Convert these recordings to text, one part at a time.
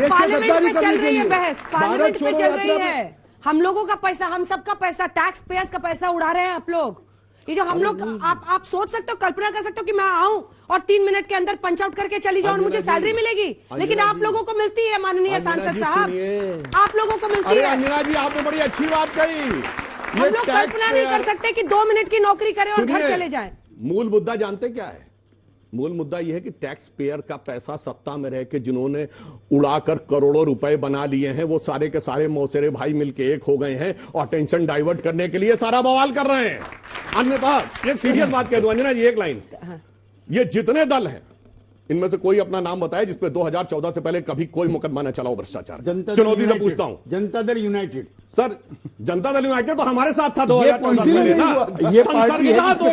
Parliament में चल रही है बहस, पार्लियामेंट में चल रही है। हम लोगों का पैसा, हम सबका पैसा, टैक्स पेयर्स का पैसा उड़ा रहे हैं आप लोग। ये जो हम लोग, आप सोच सकते हो, कल्पना कर सकते हो कि मैं आऊं और 3 मिनट के अंदर पंच आउट करके चली जाऊं और मुझे सैलरी मिलेगी, लेकिन आप लोगों को मिलती है। माननीय सांसद साहब, आप लोगों को मिलती है। अंजना जी, आपने बड़ी अच्छी बात कही। हम लोग कल्पना नहीं कर सकते कि 2 मिनट की नौकरी करें और घर चले जाएं। मूल मुद्दा जानते क्या है? मूल मुद्दा यह है कि टैक्स पेयर का पैसा सत्ता में रह के जिन्होंने उड़ाकर करोड़ों रुपए बना लिए हैं, वो सारे के सारे मौसेरे भाई मिलके एक हो गए हैं और टेंशन डाइवर्ट करने के लिए सारा बवाल कर रहे हैं। अन्यथा एक सीरियस बात कह दूं अंजना जी, एक लाइन, ये जितने दल हैं इनमें से कोई अपना नाम बताए जिसपे 2014 से पहले कभी कोई मुकदमा न चला हो भ्रष्टाचार। चुनौती से पूछता हूं। Janata Dal United, sir Janata Dal United तो हमारे साथ था 2014 में ना। ये पार्टी है आपको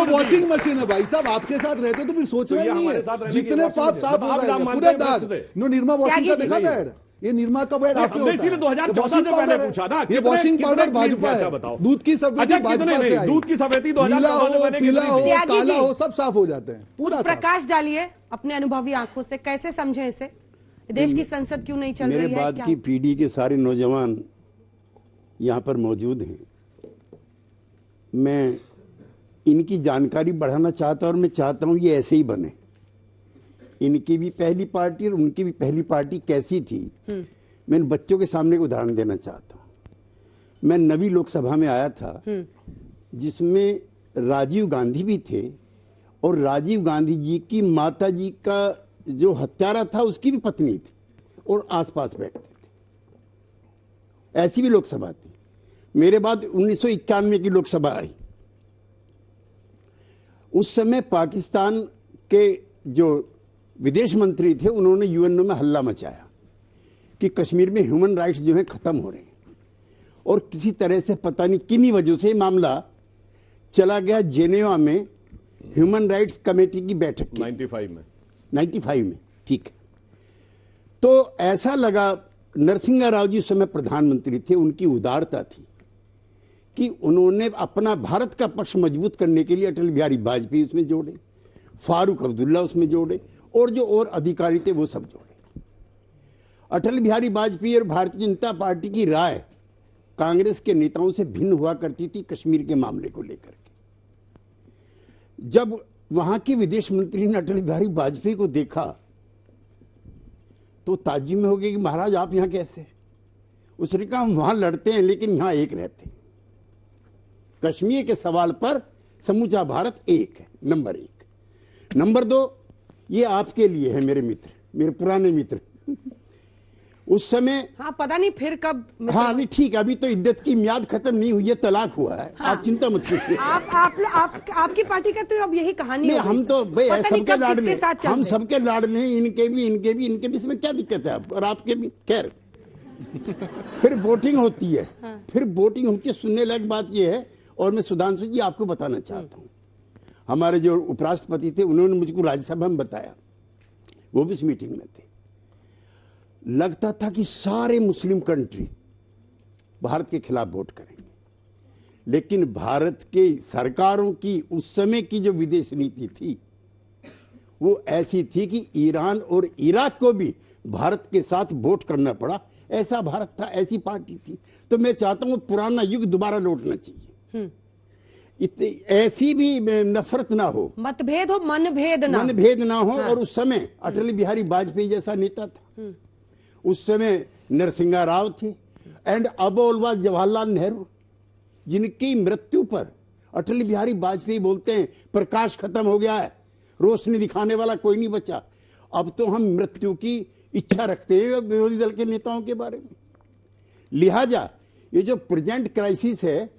वॉशिंग मशीन है भाई साहब, आपके साथ रहते तो फिर सोच रहे हैं जितने पाप साफ पूरे दाग निर्मा वॉशिंग का देखा था। ये निर्मा का बैड आपके होता है। इसीलिए 2014 से पहले पूछा ना, ये वॉशिंग पाउडर भाजपा है। बताओ, दूध की सफेदी भाजपा से आई। दूध की सफेदी 2014 से पहले पीला हो काला हो सब साफ हो जाते हैं। पूरा प्रकाश डालिए अपने अनुभवी आंखों से, कैसे समझे इसे? देश की संसद क्यों नहीं चल रही है? मेरे बाद की पीढ़ी के सारे नौजवान यहाँ पर मौजूद हैं। मैं इनकी जानकारी बढ़ाना चाहता हूं और मैं चाहता हूं ये ऐसे ही बने। इनकी भी पहली पार्टी और उनकी भी पहली पार्टी कैसी थी, मैं इन बच्चों के सामने एक उदाहरण देना चाहता हूं। मैं नवी लोकसभा में आया था जिसमें राजीव गांधी भी थे और राजीव गांधी जी की माता जी का जो हत्यारा था उसकी भी पत्नी थी और आसपास बैठते थे। ऐसी भी लोकसभा थी। मेरे बाद 1991 की लोकसभा आई। उस समय पाकिस्तान के जो विदेश मंत्री थे उन्होंने यूएनओ में हल्ला मचाया कि कश्मीर में ह्यूमन राइट्स जो है खत्म हो रहे हैं, और किसी तरह से पता नहीं किन्हीं वजह से मामला चला गया जेनेवा में ह्यूमन राइट्स कमेटी की बैठक की 95 में। ठीक है, तो ऐसा लगा, नरसिंह राव जी उस समय प्रधानमंत्री थे, उनकी उदारता थी कि उन्होंने अपना भारत का पक्ष मजबूत करने के लिए अटल बिहारी वाजपेयी उसमें जोड़े, फारूक अब्दुल्ला उसमें जोड़े और जो और अधिकारी थे वो सब जोड़े। अटल बिहारी वाजपेयी और भारतीय जनता पार्टी की राय कांग्रेस के नेताओं से भिन्न हुआ करती थी कश्मीर के मामले को लेकर के। जब वहां के विदेश मंत्री ने अटल बिहारी वाजपेयी को देखा तो ताज्जुब में हो गया कि महाराज आप यहां कैसे? उसने कहा हम वहां लड़ते हैं लेकिन यहां एक रहते हैं। कश्मीर के सवाल पर समूचा भारत एक है, नंबर 1। नंबर 2, ये आपके लिए है मेरे मित्र, मेरे पुराने मित्र। उस समय हाँ, पता नहीं फिर कब। हाँ नहीं ठीक, अभी तो इद्दत की मियाद खत्म नहीं हुई है, तलाक हुआ है। हाँ। आप चिंता मत कीजिए। आपकी पार्टी का तो अब यही कहानी है। हम तो भाई सबके लाड में, हम सबके लाड में, इनके भी इसमें क्या दिक्कत है आप और आपके भी। खैर फिर वोटिंग होती है। हाँ। फिर वोटिंग होती है। सुनने लायक बात यह है, और मैं सुधांशु जी आपको बताना चाहता हूँ, हमारे जो उपराष्ट्रपति थे उन्होंने मुझको राज्यसभा में बताया, वो भी इस मीटिंग में थे। लगता था कि सारे मुस्लिम कंट्री भारत के खिलाफ वोट करेंगे, लेकिन भारत के सरकारों की उस समय की जो विदेश नीति थी वो ऐसी थी कि ईरान और इराक को भी भारत के साथ वोट करना पड़ा। ऐसा भारत था, ऐसी पार्टी थी। तो मैं चाहता हूं पुराना युग दोबारा लौटना चाहिए। ऐसी भी नफरत ना हो, मतभेद हो, मनभेद ना हो। हाँ। और उस समय अटल बिहारी वाजपेयी जैसा नेता था। उस समय नरसिंह राव थे एंड अबोल वाज जवाहरलाल नेहरू, जिनकी मृत्यु पर अटल बिहारी वाजपेयी बोलते हैं प्रकाश खत्म हो गया है, रोशनी दिखाने वाला कोई नहीं बचा। अब तो हम मृत्यु की इच्छा रखते हैं विरोधी दल के नेताओं के बारे में। लिहाजा ये जो प्रेजेंट क्राइसिस है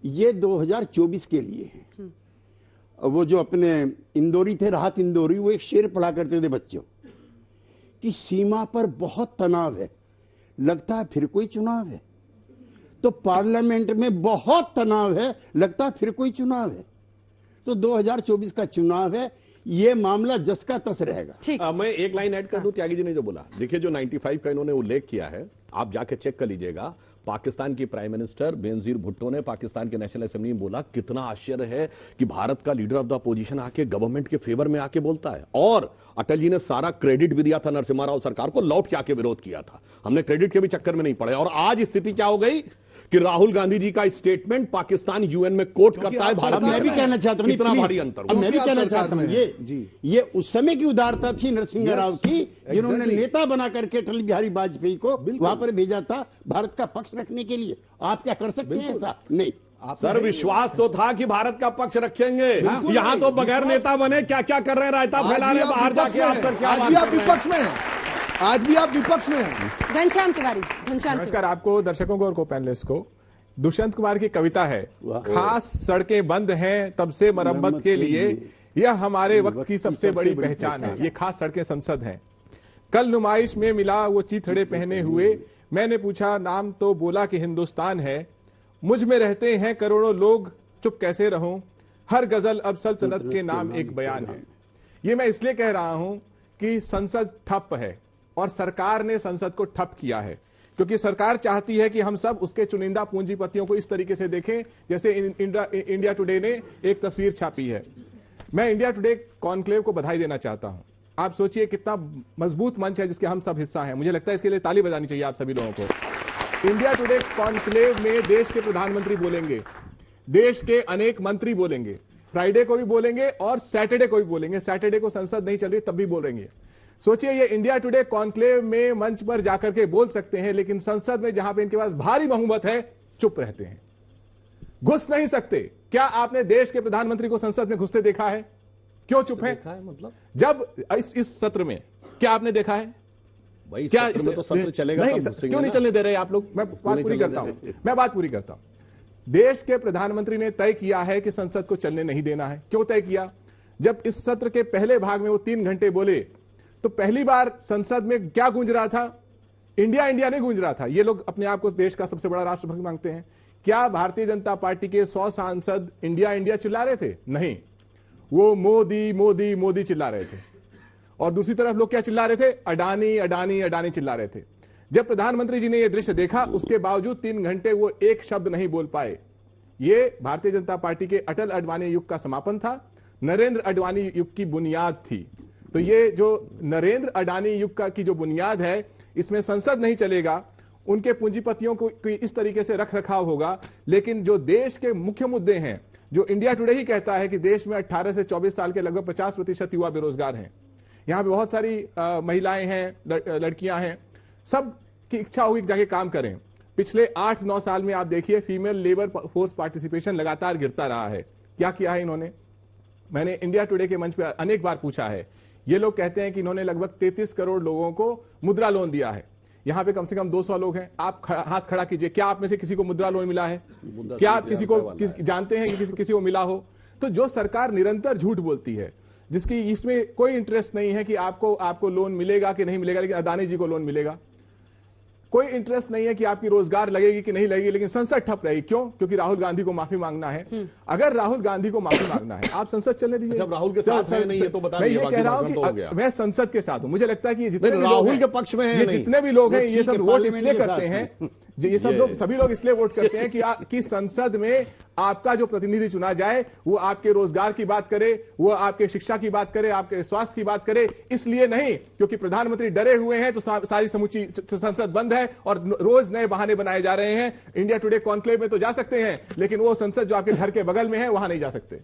ये 2024 के लिए है। वो जो अपने इंदौरी थे, राहत इंदौरी, वो एक शेर पढ़ा करते थे बच्चों कि सीमा पर बहुत तनाव है, लगता है फिर कोई चुनाव है। तो पार्लियामेंट में बहुत तनाव है, लगता है फिर कोई चुनाव है। तो 2024 का चुनाव है, ये मामला जस का तस रहेगा। मैं एक लाइन ऐड कर दूं, त्यागी जी ने जो बोला, देखिए जो 95 का इन्होंने उल्लेख किया है, आप जाके चेक कर लीजिएगा, पाकिस्तान की प्राइम मिनिस्टर बेनजीर भुट्टो ने पाकिस्तान के नेशनल असेंबली में बोला, कितना आश्चर्य है कि भारत का लीडर ऑफ द अपोजिशन आके गवर्नमेंट के फेवर में आके बोलता है। और अटल जी ने सारा क्रेडिट भी दिया था नरसिम्हा राव सरकार को, लौट के आके विरोध किया था। हमने क्रेडिट के भी चक्कर में नहीं पड़े। और आज स्थिति क्या हो गई कि राहुल गांधी जी का स्टेटमेट पाकिस्तान यूएन में कोट करता है। भारत मैं भी कहना चाहता हूं, कितना भारी अंतर। अब मैं भी कहना चाहता हूं, ये उस समय की उदारता थी नरसिम्हा राव की, जिन्होंने नेता बना करके अटल बिहारी वाजपेयी को वहां पर भेजा था भारत का पक्ष रखने के लिए। आप क्या कर सकते हैं ऐसा? नहीं। सर, विश्वास तो था कि भारत का पक्ष रखेंगे। यहाँ तो बगैर नेता बने क्या क्या कर रहे हैं, रायता फैला रहे बाहर जाके। आप सर क्या आज भी आप विपक्ष में हैं, आज भी आप विपक्ष में हैं। घनश्याम तिवारी। नमस्कार आपको, दर्शकों को और को पैनलिस्ट को। दुष्यंत कुमार की कविता है, खास सड़कें बंद हैं तब से मरम्मत के लिए, यह हमारे वक्त की सबसे बड़ी पहचान है। ये खास सड़कें संसद हैं। कल नुमाइश में मिला वो चीथड़े पहने हुए, मैंने पूछा नाम तो बोला कि हिंदुस्तान है। मुझ में रहते हैं करोड़ों लोग, चुप कैसे रहूं, हर गजल अब सल्तनत के नाम एक बयान है। ये मैं इसलिए कह रहा हूं कि संसद ठप है और सरकार ने संसद को ठप किया है, क्योंकि सरकार चाहती है कि हम सब उसके चुनिंदा पूंजीपतियों को इस तरीके से देखें जैसे इंडिया टुडे ने एक तस्वीर छापी है। मैं इंडिया टुडे कॉन्क्लेव को बधाई देना चाहता हूं। आप सोचिए कितना मजबूत मंच है जिसके हम सब हिस्सा हैं। मुझे लगता है इसके लिए ताली बजानी चाहिए आप सभी लोगों को। इंडिया टुडे कॉन्क्लेव में देश के प्रधानमंत्री बोलेंगे, देश के अनेक मंत्री बोलेंगे, फ्राइडे को भी बोलेंगे और सैटरडे को भी बोलेंगे। सैटरडे को संसद नहीं चल रही तब भी बोलेंगे। सोचिए, ये इंडिया टुडे कॉन्क्लेव में मंच पर जाकर के बोल सकते हैं, लेकिन संसद में जहां पे इनके पास भारी बहुमत है चुप रहते हैं, घुस नहीं सकते। क्या आपने देश के प्रधानमंत्री को संसद में घुसते देखा है? क्यों चुप है? मतलब जब इस सत्र में क्या आपने देखा है? भाई क्या सत्र में तो सत्र चलेगा, नहीं, क्यों नहीं चलने दे रहे आप लोग? मैं बात पूरी करता हूं। देश के प्रधानमंत्री ने तय किया है कि संसद को चलने नहीं देना है। क्यों तय किया? जब इस सत्र के पहले भाग में वो 3 घंटे बोले तो पहली बार संसद में क्या गूंज रहा था? इंडिया इंडिया नहीं गूंज रहा था। ये लोग अपने आप को देश का सबसे बड़ा राष्ट्रभक्त मांगते हैं। क्या भारतीय जनता पार्टी के 100 सांसद इंडिया इंडिया चिल्ला रहे थे? नहीं, वो मोदी मोदी मोदी चिल्ला रहे थे। और दूसरी तरफ लोग क्या चिल्ला रहे थे? अडानी अडानी अडानी चिल्ला रहे थे। जब प्रधानमंत्री जी ने यह दृश्य देखा, उसके बावजूद 3 घंटे वो एक शब्द नहीं बोल पाए। ये भारतीय जनता पार्टी के अटल अडवाणी युग का समापन था, नरेंद्र अडवाणी युग की बुनियाद थी। तो ये जो नरेंद्र अडानी युग का की जो बुनियाद है, इसमें संसद नहीं चलेगा, उनके पूंजीपतियों को इस तरीके से रख रखाव होगा। लेकिन जो देश के मुख्य मुद्दे हैं, जो इंडिया टुडे ही कहता है कि देश में 18 से 24 साल के लगभग 50% युवा बेरोजगार हैं, यहां पे बहुत सारी महिलाएं हैं, लड़कियां हैं, सब की इच्छा होगी जाके काम करें। पिछले 8-9 साल में आप देखिए फीमेल लेबर फोर्स पार्टिसिपेशन लगातार गिरता रहा है। क्या किया है इन्होंने? मैंने इंडिया टुडे के मंच पर अनेक बार पूछा है। ये लोग कहते हैं कि इन्होंने लगभग 33 करोड़ लोगों को मुद्रा लोन दिया है। यहां पे कम से कम 200 लोग हैं। आप हाथ खड़ा कीजिए, क्या आप में से किसी को मुद्रा लोन मिला है? क्या आप किसी को जानते हैं कि किसी को मिला हो? तो जो सरकार निरंतर झूठ बोलती है, जिसकी इसमें कोई इंटरेस्ट नहीं है कि आपको लोन मिलेगा कि नहीं मिलेगा, लेकिन अडानी जी को लोन मिलेगा। कोई इंटरेस्ट नहीं है कि आपकी रोजगार लगेगी कि नहीं लगेगी, लेकिन संसद ठप रहेगी। क्यों? क्योंकि राहुल गांधी को माफी मांगना है। अगर राहुल गांधी को माफी मांगना है, आप संसद चलने दीजिए। जब राहुल के साथ है नहीं, ये तो बता मैं ये कह रहा हूं कि मैं संसद के साथ हूं। मुझे लगता है कि जितने राहुल के पक्ष में है, जितने भी लोग हैं, ये सब वोट इसलिए करते हैं, ये सब लोग सभी लोग इसलिए वोट करते हैं कि संसद में आपका जो प्रतिनिधि चुना जाए वो आपके रोजगार की बात करे, वो आपके शिक्षा की बात करे, आपके स्वास्थ्य की बात करे। इसलिए नहीं क्योंकि प्रधानमंत्री डरे हुए हैं तो सारी समूची संसद बंद है और रोज नए बहाने बनाए जा रहे हैं। इंडिया टुडे कॉन्क्लेव में तो जा सकते हैं, लेकिन वो संसद जो आपके घर के बगल में है वहां नहीं जा सकते।